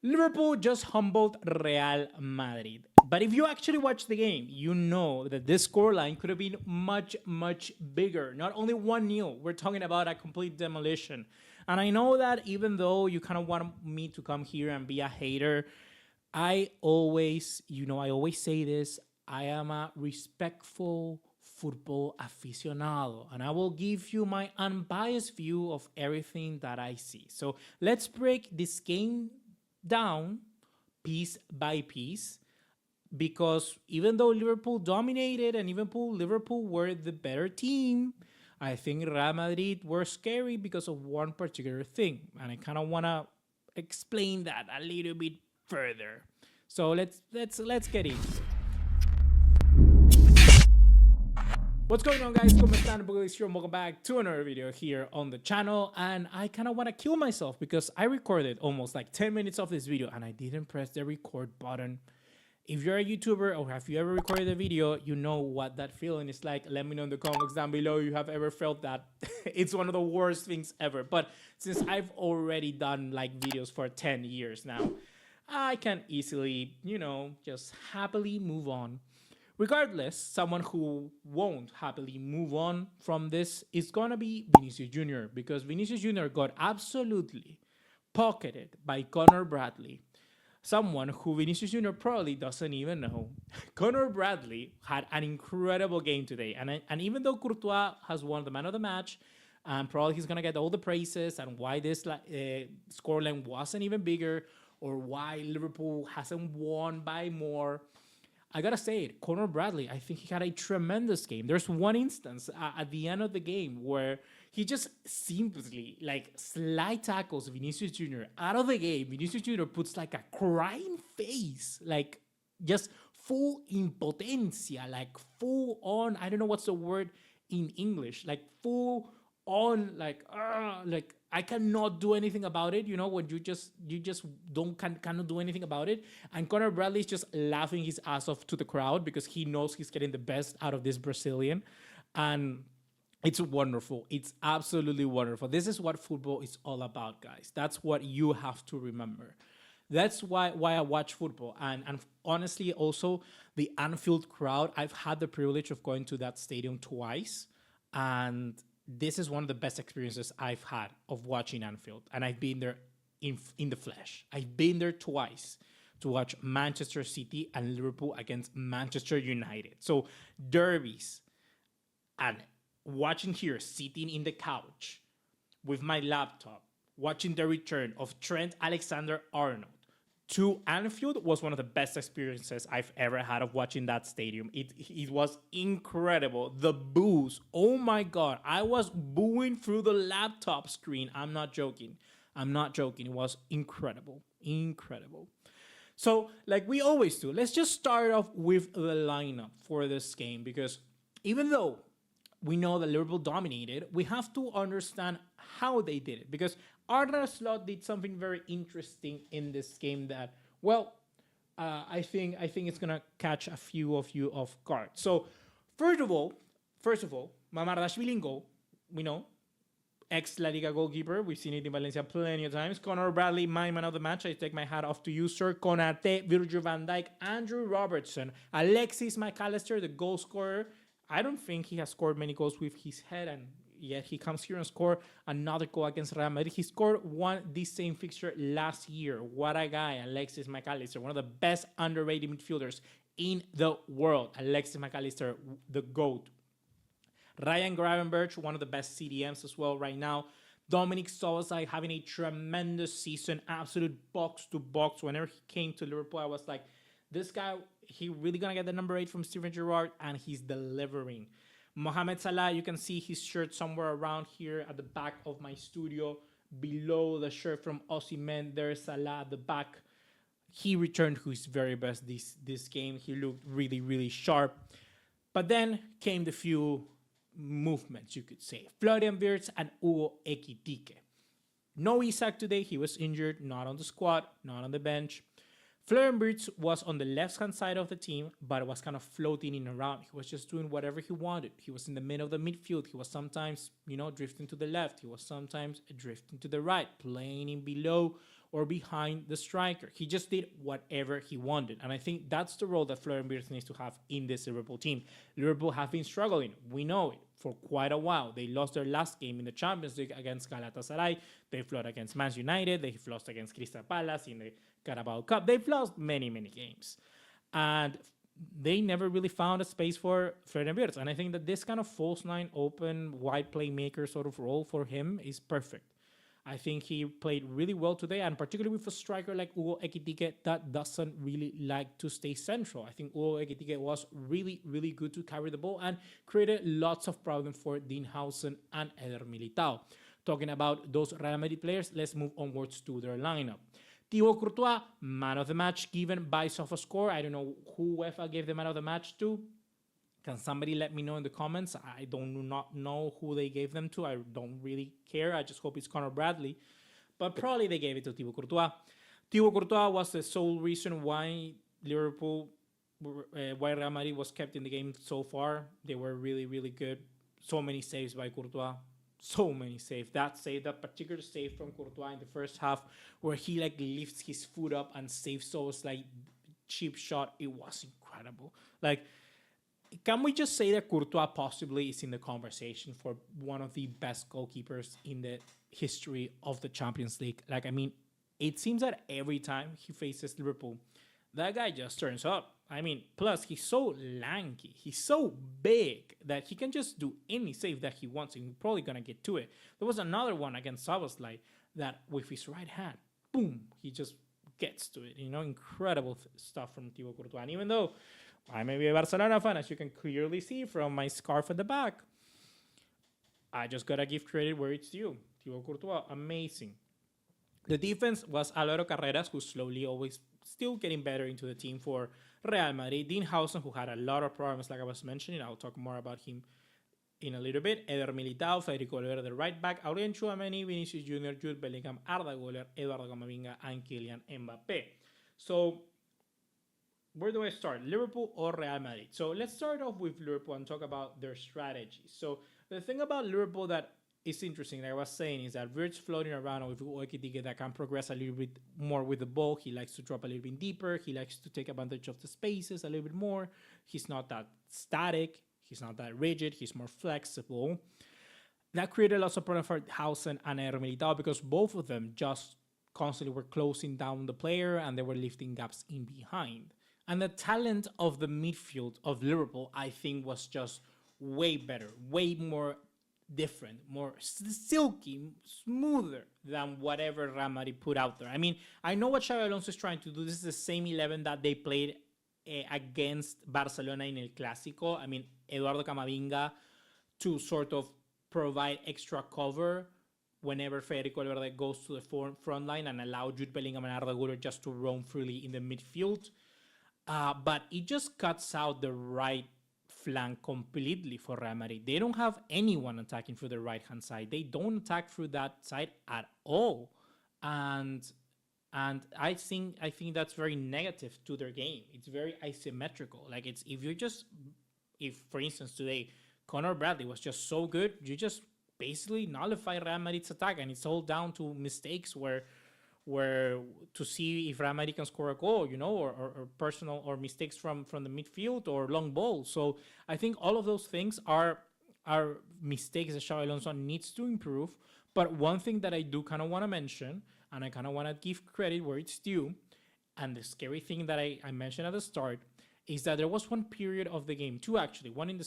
Liverpool just humbled Real Madrid. But if you actually watch the game, you know that this scoreline could have been much, much bigger. Not only 1-0, we're talking about a complete demolition. And I know that even though you kind of want me to come here and be a hater, I always say this, I am a respectful football aficionado, and I will give you my unbiased view of everything that I see. So let's break this game down piece by piece, because even though Liverpool dominated and even Liverpool were the better team, I think Real Madrid were scary because of one particular thing, and I kind of want to explain that a little bit further. So let's get into it. What's going on, guys? ¿Cómo están? BugaLuis here, and welcome back to another video here on the channel. And I kind of want to kill myself because I recorded almost like 10 minutes of this video and I didn't press the record button. If you're a YouTuber or have you ever recorded a video, you know what that feeling is like. Let me know in the comments down below if you have ever felt that. It's one of the worst things ever. But since I've already done like videos for 10 years now, I can easily, just happily move on. Regardless, someone who won't happily move on from this is going to be Vinícius Jr. because Vinícius Jr. got absolutely pocketed by Connor Bradley, someone who Vinícius Jr. probably doesn't even know. Connor Bradley had an incredible game today, and even though Courtois has won the man of the match, and probably he's going to get all the praises and why this scoreline wasn't even bigger or why Liverpool hasn't won by more, I gotta say it, Conor Bradley, I think he had a tremendous game. There's one instance at the end of the game where he just simply like slide tackles Vinícius Jr. out of the game. Vinícius Jr. puts like a crying face, like just full impotencia, like full on, I don't know what's the word in English, like full on, like I cannot do anything about it. When you just cannot do anything about it. And Conor Bradley is just laughing his ass off to the crowd because he knows he's getting the best out of this Brazilian, and it's wonderful. It's absolutely wonderful. This is what football is all about, guys. That's what you have to remember. That's why I watch football, and honestly, also the Anfield crowd. I've had the privilege of going to that stadium twice, and this is one of the best experiences I've had of watching Anfield, and I've been there in the flesh. I've been there twice to watch Manchester City and Liverpool against Manchester United. So derbies, and watching here, sitting in the couch with my laptop, watching the return of Trent Alexander-Arnold to Anfield was one of the best experiences I've ever had of watching that stadium. It was incredible. The boos, oh my God, I was booing through the laptop screen. I'm not joking. It was incredible. Incredible. So, like we always do, let's just start off with the lineup for this game, because even though we know that Liverpool dominated, we have to understand how they did it, because Arda Slot did something very interesting in this game that, well, I think it's gonna catch a few of you off guard. So first of all, Mamardashvili in goal, we know, ex La Liga goalkeeper. We've seen it in Valencia plenty of times. Conor Bradley, my man of the match. I take my hat off to you, sir. Konate, Virgil van Dijk, Andrew Robertson, Alexis McAllister, the goal scorer. I don't think he has scored many goals with his head, and yet he comes here and scored another goal against Real Madrid. He scored this same fixture last year. What a guy, Alexis McAllister, one of the best underrated midfielders in the world. Alexis McAllister, the GOAT. Ryan Gravenberch, one of the best CDMs as well right now. Dominic Szoboszlai having a tremendous season, absolute box to box. Whenever he came to Liverpool, I was like, this guy, he really gonna get the number 8 from Steven Gerrard, and he's delivering. Mohamed Salah, you can see his shirt somewhere around here at the back of my studio. Below the shirt from Osimhen, there's Salah at the back. He returned to his very best this game. He looked really, really sharp. But then came the few movements, you could say. Florian Wirtz and Hugo Ekitike. No Isak today. He was injured, not on the squad, not on the bench. Florian Wirtz was on the left-hand side of the team, but was kind of floating in around. He was just doing whatever he wanted. He was in the middle of the midfield. He was sometimes, drifting to the left. He was sometimes drifting to the right, playing in below or behind the striker. He just did whatever he wanted. And I think that's the role that Florian Wirtz needs to have in this Liverpool team. Liverpool have been struggling. We know it for quite a while. They lost their last game in the Champions League against Galatasaray. They've lost against Man United. They've lost against Crystal Palace in the Carabao Cup. They've lost many, many games. And they never really found a space for Florian Wirtz. And I think that this kind of false nine, open, wide playmaker sort of role for him is perfect. I think he played really well today, and particularly with a striker like Hugo Ekitike that doesn't really like to stay central. I think Hugo Ekitike was really, really good to carry the ball and created lots of problems for Dinhausen and Eder Militao. Talking about those Real Madrid players, let's move onwards to their lineup. Thibaut Courtois, man of the match, given by SofaScore. I don't know who UEFA gave the man of the match to. Can somebody let me know in the comments? I do not know who they gave them to. I don't really care. I just hope it's Conor Bradley. But probably they gave it to Thibaut Courtois. Thibaut Courtois was the sole reason why why Real Madrid was kept in the game so far. They were really, really good. So many saves by Courtois. So many saves. That particular save from Courtois in the first half where he like lifts his foot up and saves those like cheap shot. It was incredible. Like, can we just say that Courtois possibly is in the conversation for one of the best goalkeepers in the history of the Champions League? Like, I mean, it seems that every time he faces Liverpool, that guy just turns up. I mean, plus he's so lanky, he's so big that he can just do any save that he wants, and he's probably gonna get to it. There was another one against Szoboszlai that with his right hand, boom, he just gets to it. You know, incredible stuff from Thibaut Courtois. And even though I may be a Barcelona fan, as you can clearly see from my scarf at the back, I just gotta give credit where it's due. Thibaut Courtois, amazing. The defense was Álvaro Carreras, who's slowly always still getting better into the team for Real Madrid. Dinhausen, who had a lot of problems, like I was mentioning. I'll talk more about him in a little bit. Eder Militao, Federico Valverde, right back. Aurelien Tchouameni, Vinícius Jr., Jude Bellingham, Arda Güler, Eduardo Camavinga, and Kylian Mbappé. So, where do I start? Liverpool or Real Madrid? So, let's start off with Liverpool and talk about their strategy. So, the thing about Liverpool that is interesting, like I was saying, is that Wirtz floating around with Ekitike that can progress a little bit more with the ball. He likes to drop a little bit deeper. He likes to take advantage of the spaces a little bit more. He's not that static. He's not that rigid. He's more flexible. That created lots of problems for Hausen and Eder Militao because both of them just constantly were closing down the player and they were lifting gaps in behind. And the talent of the midfield of Liverpool, I think, was just way better, way more different, more silky, smoother than whatever Real Madrid put out there. I mean, I know what Xabi Alonso is trying to do. This is the same 11 that they played against Barcelona in El Clásico. I mean, Eduardo Camavinga to sort of provide extra cover whenever Federico Valverde goes to the front line and allow Jude Bellingham and Arda Güler just to roam freely in the midfield. But it just cuts out the right flank completely for Real Madrid. They don't have anyone attacking through the right-hand side. They don't attack through that side at all. And I think that's very negative to their game. It's very asymmetrical. Like, it's if for instance today Conor Bradley was just so good, you just basically nullify Real Madrid's attack, and it's all down to mistakes where to see if Real Madrid can score a goal, you know, or personal or mistakes from the midfield or long balls. So I think all of those things are mistakes that Xabi Alonso needs to improve. But one thing that I do kind of want to mention, and I kind of want to give credit where it's due, and the scary thing that I mentioned at the start, is that there was one period of the game, two actually, one in the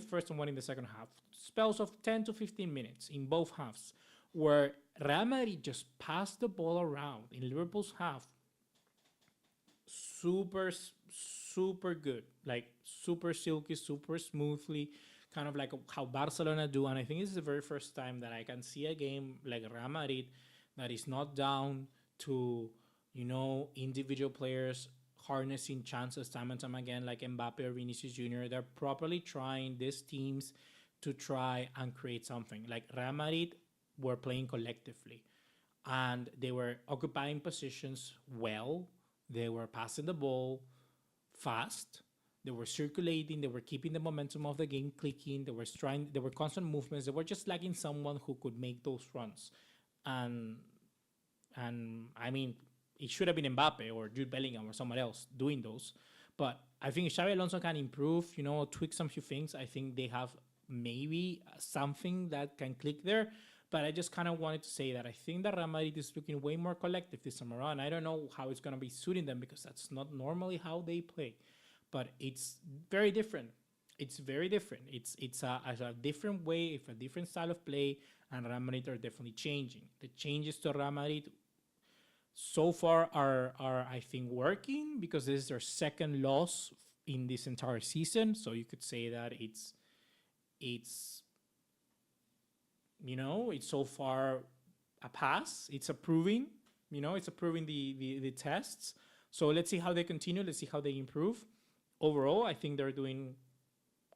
first and one in the second half, spells of 10 to 15 minutes in both halves, where Real Madrid just passed the ball around in Liverpool's half super good, like super silky, super smoothly, kind of like how Barcelona do. And I think this is the very first time that I can see a game like Real Madrid that is not down to, you know, individual players harnessing chances time and time again, like Mbappe or Vinícius Jr. They're properly trying these teams to try and create something. Like Real Madrid were playing collectively and they were occupying positions well. They were passing the ball fast. They were circulating. They were keeping the momentum of the game clicking. There were constant movements. They were just lacking someone who could make those runs. And And I mean, it should have been Mbappe or Jude Bellingham or someone else doing those. But I think if Xabi Alonso can improve, tweak some few things, I think they have maybe something that can click there. But I just kind of wanted to say that I think that Real Madrid is looking way more collective this summer around. I don't know how it's going to be suiting them because that's not normally how they play. But it's very different. It's very different. It's a different way, it's a different style of play, and Real Madrid are definitely changing. The changes to Real Madrid so far are I think working because this is their second loss in this entire season. So you could say that it's it's so far a pass. It's approving, it's approving the tests. So let's see how they continue. Let's see how they improve. Overall, I think they're doing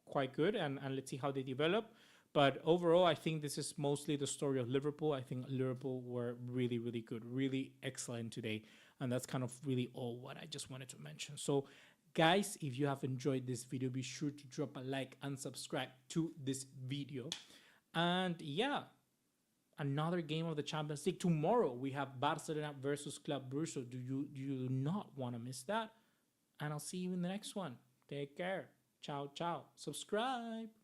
quite good, and let's see how they develop. But overall, I think this is mostly the story of Liverpool. I think Liverpool were really, really good, really excellent today. And that's kind of really all what I just wanted to mention. So guys, if you have enjoyed this video, be sure to drop a like and subscribe to this video. And yeah, another game of the Champions League. Tomorrow we have Barcelona versus Club Brugge. So do you not want to miss that? And I'll see you in the next one. Take care. Ciao, ciao. Subscribe.